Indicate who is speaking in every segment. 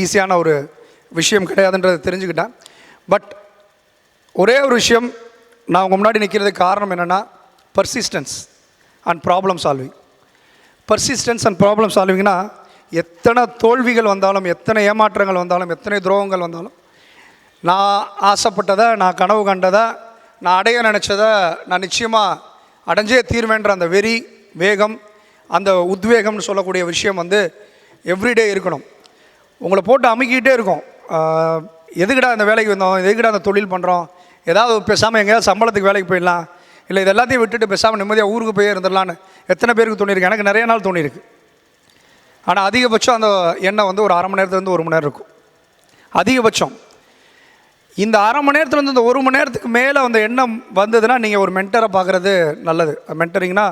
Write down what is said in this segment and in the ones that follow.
Speaker 1: ஈஸியான ஒரு விஷயம் கிடையாதுன்றதை தெரிஞ்சுக்கிட்டேன். பட் ஒரே ஒரு விஷயம், நான் உங்கள் முன்னாடி நிற்கிறதுக்கு காரணம் என்னென்னா persistence and problem solving. Persistence and problem சால்விங்னா எத்தனை தோல்விகள் வந்தாலும், எத்தனை ஏமாற்றங்கள் வந்தாலும், எத்தனை துரோகங்கள் வந்தாலும், நான் ஆசைப்பட்டதை, நான் கனவு கண்டதை, நான் அடைய நினச்சதை நான் நிச்சயமாக அடைஞ்சே தீர்வேன்ற அந்த வெறி, வேகம், அந்த உத்வேகம்னு சொல்லக்கூடிய விஷயம் வந்து எவ்ரிடே இருக்கணும். உங்களை போட்டு அமுக்கிக்கிட்டே இருக்கும். எதுக்கிடா இந்த வேலைக்கு வந்தோம், எதுக்கிடா அந்த தொழில் பண்ணுறோம், ஏதாவது பேசாமல் எங்கேயாவது சம்பளத்துக்கு வேலைக்கு போயிடலாம், இல்லை இது எல்லாத்தையும் விட்டுட்டு பேசாமல் நிம்மதியாக ஊருக்கு போய் இருந்துடலான்னு எத்தனை பேருக்கு தோணியிருக்கு. எனக்கு நிறைய நாள் தோணியிருக்கு. ஆனால் அதிகபட்சம் அந்த எண்ணம் வந்து ஒரு அரை மணி நேரத்துலேருந்து 1 மணி நேரம் இருக்கும் அதிகபட்சம். இந்த அரை மணி நேரத்துலேருந்து இந்த 1 மணி நேரத்துக்கு மேலே அந்த எண்ணம் வந்ததுன்னா நீங்கள் ஒரு மென்டரை பார்க்குறது நல்லது. மென்டரிங்னா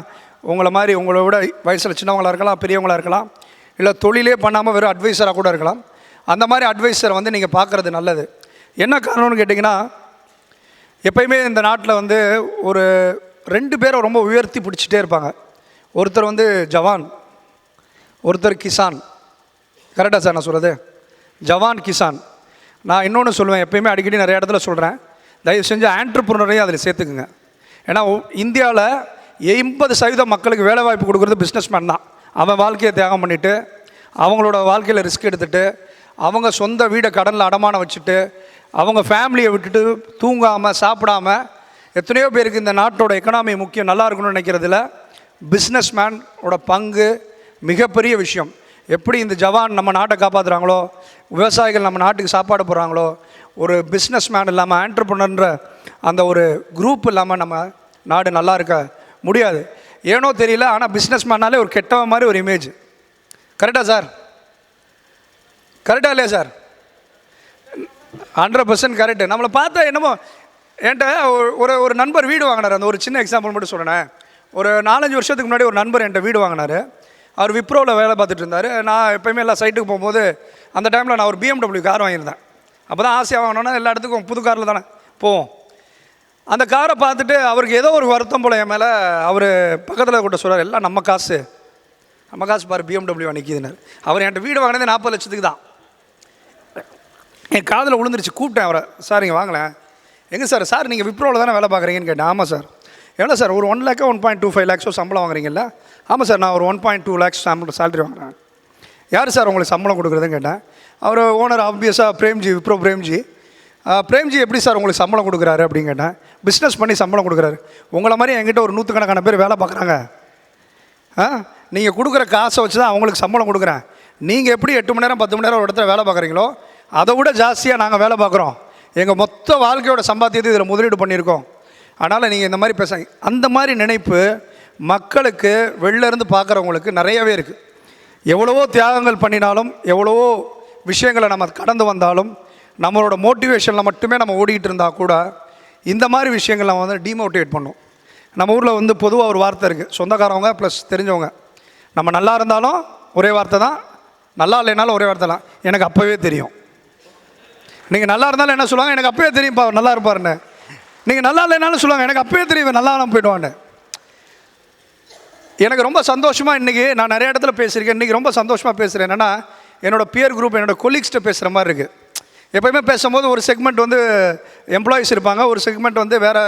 Speaker 1: உங்களை மாதிரி உங்களை விட வயசில் சின்னவங்களாக இருக்கலாம், பெரியவங்களாக இருக்கலாம், இல்லை தொழிலே பண்ணாமல் வெறும் அட்வைஸராக கூட இருக்கலாம். அந்த மாதிரி அட்வைஸரை வந்து நீங்கள் பார்க்குறது நல்லது. என்ன காரணம்னு கேட்டிங்கன்னா, எப்பயுமே இந்த நாட்டில் வந்து ஒரு 2 பேரை ரொம்ப உயர்த்தி பிடிச்சிட்டே இருப்பாங்க. ஒருத்தர் வந்து ஜவான், ஒருத்தர் கிசான். கரெக்டாக சார் நான் சொல்கிறது? ஜவான், கிசான். நான் இன்னொன்று சொல்லுவேன், எப்பயுமே அடிக்கடி நிறைய இடத்துல சொல்கிறேன், தயவு செஞ்சு ஆண்டர்ப்ரனரையும் அதில் சேர்த்துக்குங்க. ஏன்னா இந்தியாவில் 80% மக்களுக்கு வேலை வாய்ப்பு கொடுக்குறது பிஸ்னஸ்மேன் தான். அவன் வாழ்க்கையை தியாகம் பண்ணிவிட்டு, அவங்களோட வாழ்க்கையில் ரிஸ்க் எடுத்துகிட்டு, அவங்க சொந்த வீடை கடனில் அடமானம் வச்சுட்டு, அவங்க ஃபேமிலியை விட்டுட்டு தூங்காமல் சாப்பிடாமல் எத்தனையோ பேருக்கு இந்த நாட்டோட எக்கனாமி முக்கியம், நல்லா இருக்கணும்னு நினைக்கிறதுல பிஸ்னஸ்மேனோட பங்கு மிகப்பெரிய விஷயம். எப்படி இந்த ஜவான் நம்ம நாட்டை காப்பாற்றுறாங்களோ, விவசாயிகள் நம்ம நாட்டுக்கு சாப்பாடு போடுறாங்களோ, ஒரு பிஸ்னஸ்மேன் இல்லாமல், ஆண்டர்ப்ரனர்ன்ற அந்த ஒரு குரூப் இல்லாமல் நம்ம நாடு நல்லா இருக்க முடியாது. ஏனோ தெரியல, ஆனால் பிஸ்னஸ்மேனாலே ஒரு கெட்டவன் மாதிரி ஒரு இமேஜ். கரெக்டாக சார்? கரெக்டாக இல்லையா சார்? 100% கரெக்டு. நம்மளை பார்த்தா என்னமோ, என்கிட்ட ஒரு நண்பர் வீடு வாங்கினார். அந்த ஒரு சின்ன எக்ஸாம்பிள் மட்டும் சொல்கிறேன். ஒரு 4-5 வருஷத்துக்கு முன்னாடி ஒரு நண்பர் என்கிட்ட வீடு வாங்கினார். அவர் விப்ரோவில் வேலை பார்த்துட்டு இருந்தார். நான் எப்போயுமே எல்லா சைட்டுக்கு போகும்போது அந்த டைமில் நான் ஒரு BMW கார் வாங்கியிருந்தேன். அப்போ தான் ஆசையாக வாங்கினோன்னா எல்லா இடத்துக்கும் புது காரில் தானே போவோம். அந்த காரை பார்த்துட்டு அவருக்கு ஏதோ ஒரு வருத்தம் போல் என் மேலே. அவர் பக்கத்தில் கூட சொல்கிறார், எல்லாம் நம்ம காசு பாரு BMW நிற்கிதுனார். அவர் என்கிட்ட வீடு வாங்கினது 40 லட்சத்துக்கு தான். என் காதில் விழுந்துருச்சு. கூப்பிட்டேன் அவரை, சார் இங்கே வாங்கலேன். எங்கே சார்? சார் நீங்கள் விப்ரோவில் தானே வேலை பார்க்குறீங்கன்னு கேட்டேன். ஆமாம் சார். எவ்வளோ சார்? ஒரு 1 lakh 1.25 lakhs சம்பளம் வாங்குறீங்கல்ல? ஆமாம் சார், நான் ஒரு 1.2 lakhs சேலரி வாங்குறேன். யார் சார் உங்களுக்கு சம்பளம் கொடுக்குறதுன்னு கேட்டேன். அவர் ஓனர் ஆப்வியஸாக பிரேம்ஜி, விப்ரோ பிரேம்ஜி. பிரேம்ஜி எப்படி சார் உங்களுக்கு சம்பளம் கொடுக்குறாரு அப்படின்னு கேட்டேன். பிஸ்னஸ் பண்ணி சம்பளம் கொடுக்குறாரு. உங்களை மாதிரி என்கிட்ட ஒரு 100கணக்கான பேர் வேலை பார்க்குறாங்க. நீங்கள் கொடுக்குற காசை வச்சு தான் அவங்களுக்கு சம்பளம் கொடுக்குறேன். நீங்கள் எப்படி 8 மணி நேரம் 10 மணி நேரம் ஒரு இடத்துல வேலை பார்க்குறீங்களோ அதை விட ஜாஸ்தியாக நாங்கள் வேலை பார்க்குறோம். எங்கள் மொத்த வாழ்க்கையோட சம்பாத்தியத்தை இதில் முதலீடு பண்ணியிருக்கோம். அதனால் நீங்கள் இந்த மாதிரி பேசுங்க. அந்த மாதிரி நினைப்பு மக்களுக்கு வெளிலேருந்து பார்க்குறவங்களுக்கு நிறையவே இருக்குது. எவ்வளவோ தியாகங்கள் பண்ணினாலும், எவ்வளவோ விஷயங்களை நம்ம கடந்து வந்தாலும், நம்மளோட மோட்டிவேஷனில் மட்டுமே நம்ம ஓடிக்கிட்டு இருந்தால் கூட இந்த மாதிரி விஷயங்கள் நம்ம வந்து டிமோட்டிவேட் பண்ணும். நம்ம ஊரில் வந்து பொதுவாக ஒரு வார்த்தை இருக்குது, சொந்தக்காரவங்க ப்ளஸ் தெரிஞ்சவங்க. நம்ம நல்லா இருந்தாலும் ஒரே வார்த்தை தான், நல்லா இல்லைனாலும் ஒரே வார்த்தை தான், எனக்கு அப்போவே தெரியும். நீங்கள் நல்லா இருந்தாலும் என்ன சொல்லுவாங்க? எனக்கு அப்போவே தெரியும்ப்பா நல்லா இருப்பாருன்னு. நீங்கள் நல்லா இல்லைனாலும் சொல்லுவாங்க, எனக்கு அப்போவே தெரியும் நல்லா நான் போய்டுவான்னு. எனக்கு ரொம்ப சந்தோஷமாக இன்றைக்கி நான் நிறைய இடத்துல பேசியிருக்கேன். இன்றைக்கி ரொம்ப சந்தோஷமாக பேசுகிறேன். என்னென்னா என்னோடய பியர் குரூப், என்னோடய கொலீக்ஸ்கிட்ட பேசுகிற மாதிரி இருக்குது. எப்போயுமே பேசும்போது ஒரு செக்மெண்ட் வந்து எம்ப்ளாயீஸ் இருப்பாங்க, ஒரு செக்மெண்ட் வந்து வேறு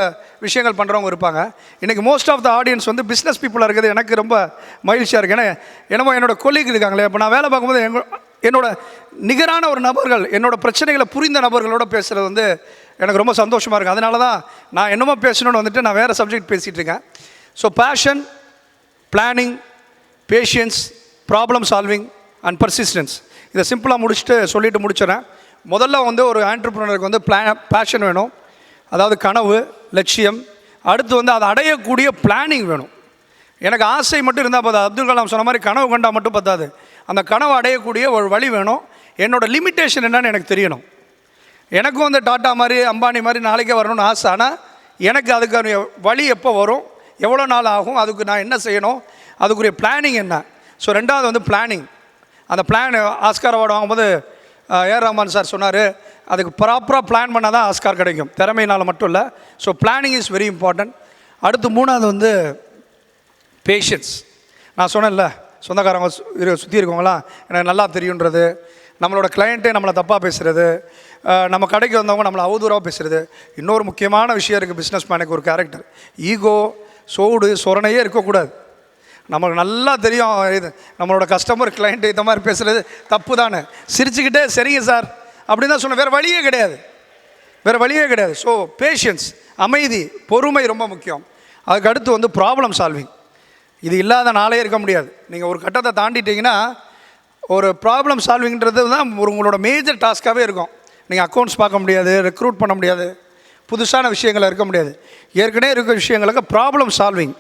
Speaker 1: விஷயங்கள் பண்ணுறவங்க இருப்பாங்க. இன்றைக்கி மோஸ்ட் ஆஃப் த ஆடியன்ஸ் வந்து பிஸ்னஸ் பீப்புளாக இருக்குது. எனக்கு ரொம்ப மகிழ்ச்சியாக இருக்குது. ஏன்னா என்னமோ என்னோடய கொலீக் இருக்காங்களே, இப்போ நான் வேலை பார்க்கும்போது என்னோட நிகரான ஒரு நபர்கள், என்னோடய பிரச்சனைகளை புரிந்த நபர்களோட பேசுகிறது வந்து எனக்கு ரொம்ப சந்தோஷமாக இருக்குது. அதனால தான் நான் என்னமோ பேசணுன்னு வந்துட்டு நான் வேறு சப்ஜெக்ட் பேசிகிட்டு இருக்கேன். So passion, planning, patience, problem solving and persistence, இதை சிம்பிளாக சொல்லிட்டு முடிச்சிடறேன். முதல்ல வந்து ஒரு ஆண்டர்ப்ரனருக்கு வந்து பேஷன் வேணும், அதாவது கனவு, லட்சியம். அடுத்து வந்து அதை அடையக்கூடிய பிளானிங் வேணும். எனக்கு ஆசை மட்டும் இருந்தால் பார்த்தாது. அப்துல் கலாம் சொன்ன மாதிரி கனவு கண்டால் மட்டும் பார்த்தாது. அந்த கனவு அடையக்கூடிய ஒரு வழி வேணும். என்னோடய லிமிட்டேஷன் என்னன்னு எனக்கு தெரியணும். எனக்கும் வந்து டாட்டா மாதிரி, அம்பானி மாதிரி நாளைக்கே வரணும்னு ஆசை. ஆனால் எனக்கு அதுக்கான வழி எப்போ வரும், எவ்வளோ நாள் ஆகும், அதுக்கு நான் என்ன செய்யணும், அதுக்குரிய பிளானிங் என்ன. ஸோ ரெண்டாவது வந்து பிளானிங். அந்த பிளான் ஆஸ்கார் அவார்டு வாங்கும்போது ஏஆர் ரஹ்மான் சார் சொன்னார், அதுக்கு ப்ராப்பராக பிளான் பண்ணால் தான் ஆஸ்கார் கிடைக்கும், திறமையினால் மட்டும் இல்லை. So planning is very important. அடுத்து மூணாவது வந்து பேஷன்ஸ். நான் சொன்னேன்ல, சொந்தக்காரங்க சுற்றி இருக்கவங்களாம் எனக்கு நல்லா தெரியுன்றது, நம்மளோட கிளையண்ட்டே நம்மளை தப்பாக பேசுகிறது, நம்ம கடைக்கு வந்தவங்க நம்மளை அவதூறாக பேசுகிறது. இன்னொரு முக்கியமான விஷயம் இருக்குது பிஸ்னஸ் மேனுக்கு ஒரு கேரக்டர், ஈகோ, சோடு சொரணையே இருக்கக்கூடாது. நமக்கு நல்லா தெரியும் இது நம்மளோட கஸ்டமர் கிளைண்ட்டு இந்த மாதிரி பேசுகிறது தப்பு தானே, சிரிச்சுக்கிட்டே சரிங்க சார் அப்படின்னு தான் சொன்னேன். வேறு வழியே கிடையாது, வேறு வழியே கிடையாது. ஸோ பேஷன்ஸ், அமைதி, பொறுமை ரொம்ப முக்கியம். அதுக்கு அடுத்து வந்து ப்ராப்ளம் சால்விங். இது இல்லாத நாளே இருக்க முடியாது. நீங்கள் ஒரு கட்டத்தை தாண்டிட்டிங்கன்னா ஒரு ப்ராப்ளம் சால்விங்கிறது தான் உங்களோட மேஜர் டாஸ்க்காகவே இருக்கும். நீங்கள் அக்கௌண்ட்ஸ் பார்க்க முடியாது, ரெக்ரூட் பண்ண முடியாது, புதுசான விஷயங்களை இருக்க முடியாது. ஏற்கனவே இருக்க விஷயங்களுக்கு ப்ராப்ளம் சால்விங்